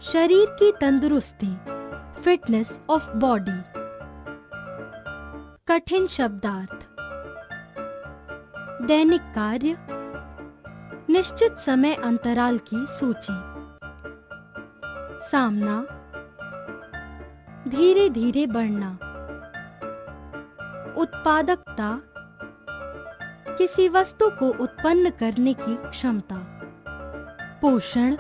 शरीर की तंदुरुस्ती, फिटनेस ऑफ बॉडी। कठिन शब्दार्थ। दैनिक कार्य, निश्चित समय अंतराल की सूची। सामना, धीरे धीरे बढ़ना। उत्पादकता, किसी वस्तु को उत्पन्न करने की क्षमता। पोषण,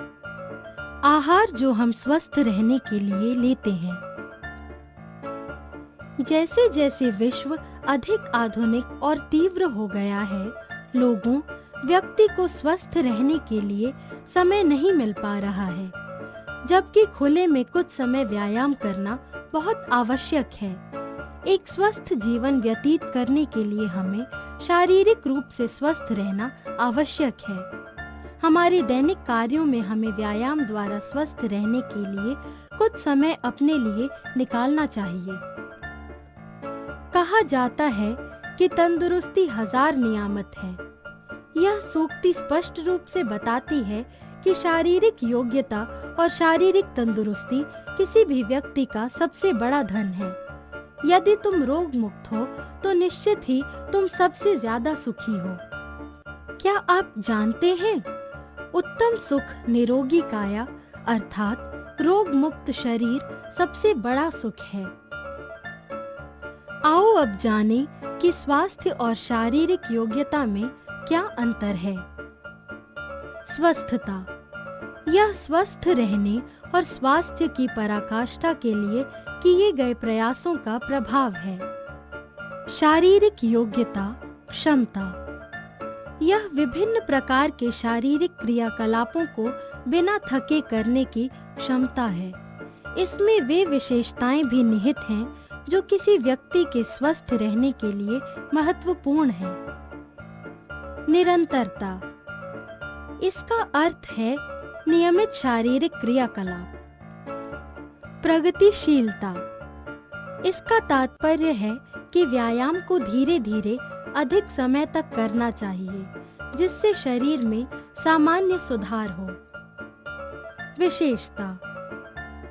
आहार जो हम स्वस्थ रहने के लिए लेते हैं। जैसे जैसे विश्व अधिक आधुनिक और तीव्र हो गया है, लोगों, व्यक्ति को स्वस्थ रहने के लिए समय नहीं मिल पा रहा है, जबकि खुले में कुछ समय व्यायाम करना बहुत आवश्यक है। एक स्वस्थ जीवन व्यतीत करने के लिए हमें शारीरिक रूप से स्वस्थ रहना आवश्यक है। हमारे दैनिक कार्यों में हमें व्यायाम द्वारा स्वस्थ रहने के लिए कुछ समय अपने लिए निकालना चाहिए। कहा जाता है कि तंदुरुस्ती 1000 नियामत है। यह सूक्ति स्पष्ट रूप से बताती है कि शारीरिक योग्यता और शारीरिक तंदुरुस्ती किसी भी व्यक्ति का सबसे बड़ा धन है। यदि तुम रोग मुक्त हो तो निश्चित ही तुम सबसे ज्यादा सुखी हो। क्या आप जानते हैं, उत्तम सुख निरोगी काया अर्थात रोग मुक्त शरीर सबसे बड़ा सुख है। आओ अब जानें कि स्वास्थ्य और शारीरिक योग्यता में क्या अंतर है। स्वस्थता, यह स्वस्थ रहने और स्वास्थ्य की पराकाष्ठा के लिए किए गए प्रयासों का प्रभाव है। शारीरिक योग्यता, क्षमता, यह विभिन्न प्रकार के शारीरिक क्रियाकलापों को बिना थके करने की क्षमता है। इसमें वे विशेषताएं भी निहित हैं जो किसी व्यक्ति के स्वस्थ रहने के लिए महत्वपूर्ण हैं। निरंतरता, इसका अर्थ है नियमित शारीरिक क्रियाकलाप। प्रगतिशीलता, इसका तात्पर्य है कि व्यायाम को धीरे धीरे अधिक समय तक करना चाहिए, जिससे शरीर में सामान्य सुधार हो। विशेषता,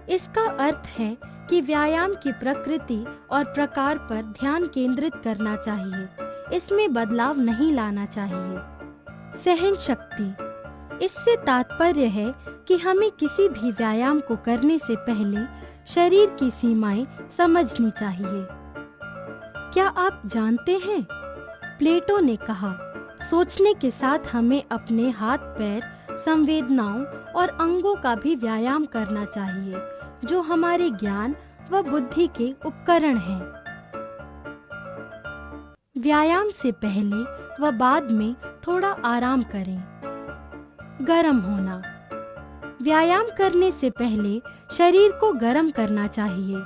इसका अर्थ है कि व्यायाम की प्रकृति और प्रकार पर ध्यान केंद्रित करना चाहिए, इसमें बदलाव नहीं लाना चाहिए। सहन शक्ति, इससे तात्पर्य है कि हमें किसी भी व्यायाम को करने से पहले शरीर की सीमाएं समझनी चाहिए। क्या आप जानते हैं, प्लेटो ने कहा, सोचने के साथ हमें अपने हाथ पैर, संवेदनाओं और अंगों का भी व्यायाम करना चाहिए, जो हमारे ज्ञान व बुद्धि के उपकरण हैं। व्यायाम से पहले व बाद में थोड़ा आराम करें। गर्म होना, व्यायाम करने से पहले शरीर को गर्म करना चाहिए।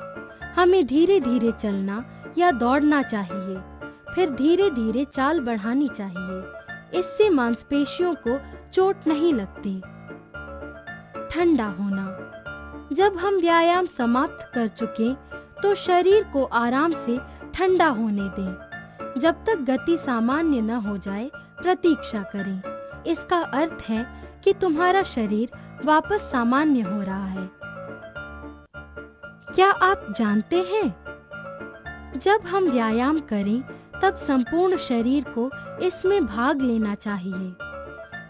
हमें धीरे धीरे चलना या दौड़ना चाहिए, फिर धीरे धीरे चाल बढ़ानी चाहिए। इससे मांसपेशियों को चोट नहीं लगती। ठंडा होना, जब हम व्यायाम समाप्त कर चुके तो शरीर को आराम से ठंडा होने दें। जब तक गति सामान्य न हो जाए, प्रतीक्षा करें। इसका अर्थ है कि तुम्हारा शरीर वापस सामान्य हो रहा है। क्या आप जानते हैं, जब हम व्यायाम करें तब संपूर्ण शरीर को इसमें भाग लेना चाहिए।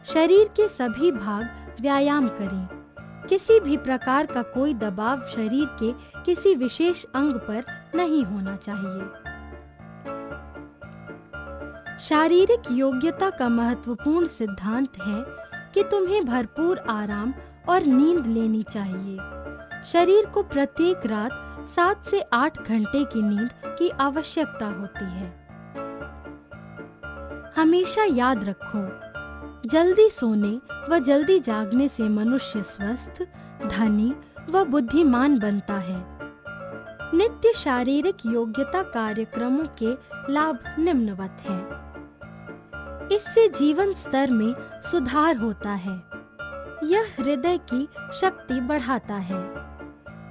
शरीर के सभी भाग व्यायाम करें। किसी भी प्रकार का कोई दबाव शरीर के किसी विशेष अंग पर नहीं होना चाहिए। शारीरिक योग्यता का महत्वपूर्ण सिद्धांत है कि तुम्हें भरपूर आराम और नींद लेनी चाहिए। शरीर को प्रत्येक रात 7 से 8 घंटे की नींद की आवश्यकता होती है। हमेशा याद रखो, जल्दी सोने व जल्दी जागने से मनुष्य स्वस्थ, धनी व बुद्धिमान बनता है। नित्य शारीरिक योग्यता कार्यक्रमों के लाभ निम्नवत हैं। इससे जीवन स्तर में सुधार होता है। यह हृदय की शक्ति बढ़ाता है।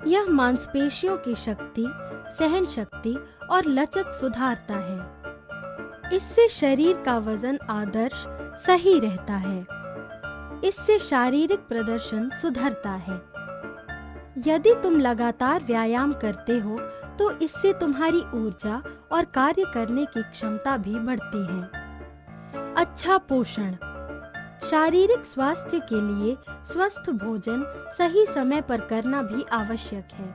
यह मांसपेशियों की शक्ति, सहन शक्ति और लचक सुधारता है। इससे शरीर का वजन आदर्श सही रहता है। इससे शारीरिक प्रदर्शन सुधरता है। यदि तुम लगातार व्यायाम करते हो तो इससे तुम्हारी ऊर्जा और कार्य करने की क्षमता भी बढ़ती है। अच्छा पोषण। शारीरिक स्वास्थ्य के लिए स्वस्थ भोजन सही समय पर करना भी आवश्यक है।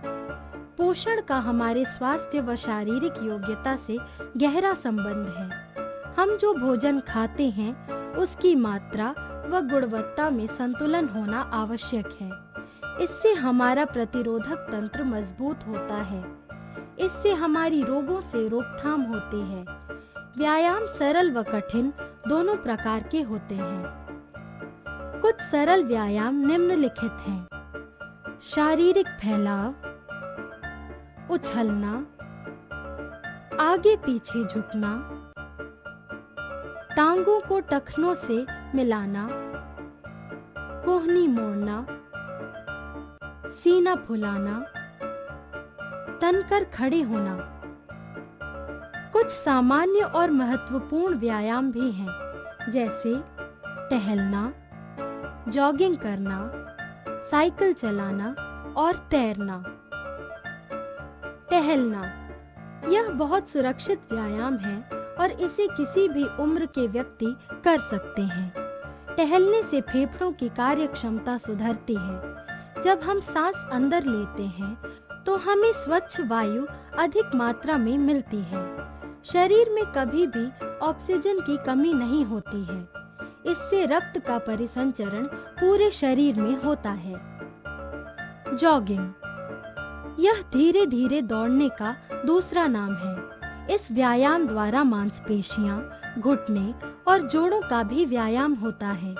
पोषण का हमारे स्वास्थ्य व शारीरिक योग्यता से गहरा संबंध है। हम जो भोजन खाते हैं उसकी मात्रा व गुणवत्ता में संतुलन होना आवश्यक है। इससे हमारा प्रतिरोधक तंत्र मजबूत होता है। इससे हमारी रोगों से रोकथाम होती है। व्यायाम सरल व कठिन दोनों प्रकार के होते हैं। कुछ सरल व्यायाम निम्नलिखित हैं: शारीरिक फैलाव, उछलना, आगे पीछे झुकना, टांगों को टखनों से मिलाना, कोहनी मोड़ना, सीना फुलाना, तनकर खड़े होना। कुछ सामान्य और महत्वपूर्ण व्यायाम भी हैं, जैसे टहलना, जॉगिंग करना, साइकिल चलाना और तैरना। टहलना यह बहुत सुरक्षित व्यायाम है और इसे किसी भी उम्र के व्यक्ति कर सकते हैं। टहलने से फेफड़ों की कार्य क्षमता सुधरती है। जब हम सांस अंदर लेते हैं तो हमें स्वच्छ वायु अधिक मात्रा में मिलती है। शरीर में कभी भी ऑक्सीजन की कमी नहीं होती है। इससे रक्त का परिसंचरण पूरे शरीर में होता है। जॉगिंग यह धीरे धीरे दौड़ने का दूसरा नाम है। इस व्यायाम द्वारा मांसपेशियां, घुटने और जोड़ों का भी व्यायाम होता है।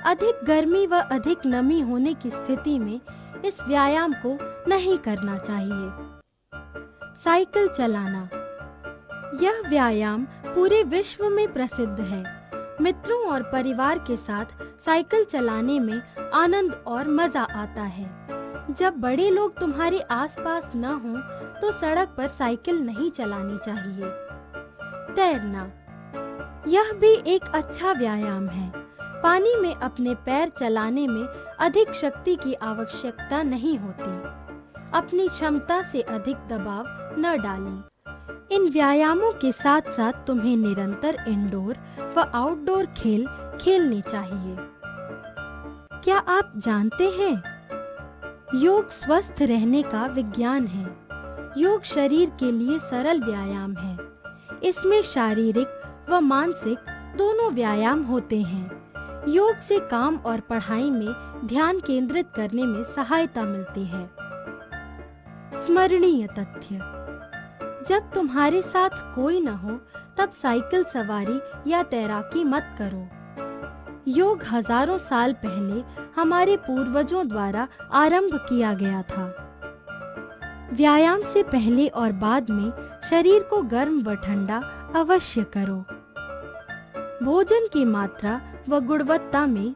अधिक गर्मी व अधिक नमी होने की स्थिति में इस व्यायाम को नहीं करना चाहिए। साइकिल चलाना यह व्यायाम पूरे विश्व में प्रसिद्ध है। मित्रों और परिवार के साथ साइकिल चलाने में आनंद और मजा आता है। जब बड़े लोग तुम्हारे आसपास न हों तो सड़क पर साइकिल नहीं चलानी चाहिए। तैरना यह भी एक अच्छा व्यायाम है। पानी में अपने पैर चलाने में अधिक शक्ति की आवश्यकता नहीं होती। अपनी क्षमता से अधिक दबाव न डालें। इन व्यायामों के साथ साथ तुम्हें निरंतर इंडोर व आउटडोर खेल खेलने चाहिए। क्या आप जानते हैं, योग स्वस्थ रहने का विज्ञान है। योग शरीर के लिए सरल व्यायाम है। इसमें शारीरिक व मानसिक दोनों व्यायाम होते हैं। योग से काम और पढ़ाई में ध्यान केंद्रित करने में सहायता मिलती है। स्मरणीय तथ्य: जब तुम्हारे साथ कोई न हो तब साइकिल सवारी या तैराकी मत करो। योग हजारों साल पहले हमारे पूर्वजों द्वारा आरंभ किया गया था। व्यायाम से पहले और बाद में शरीर को गर्म व ठंडा अवश्य करो। भोजन की मात्रा व गुणवत्ता में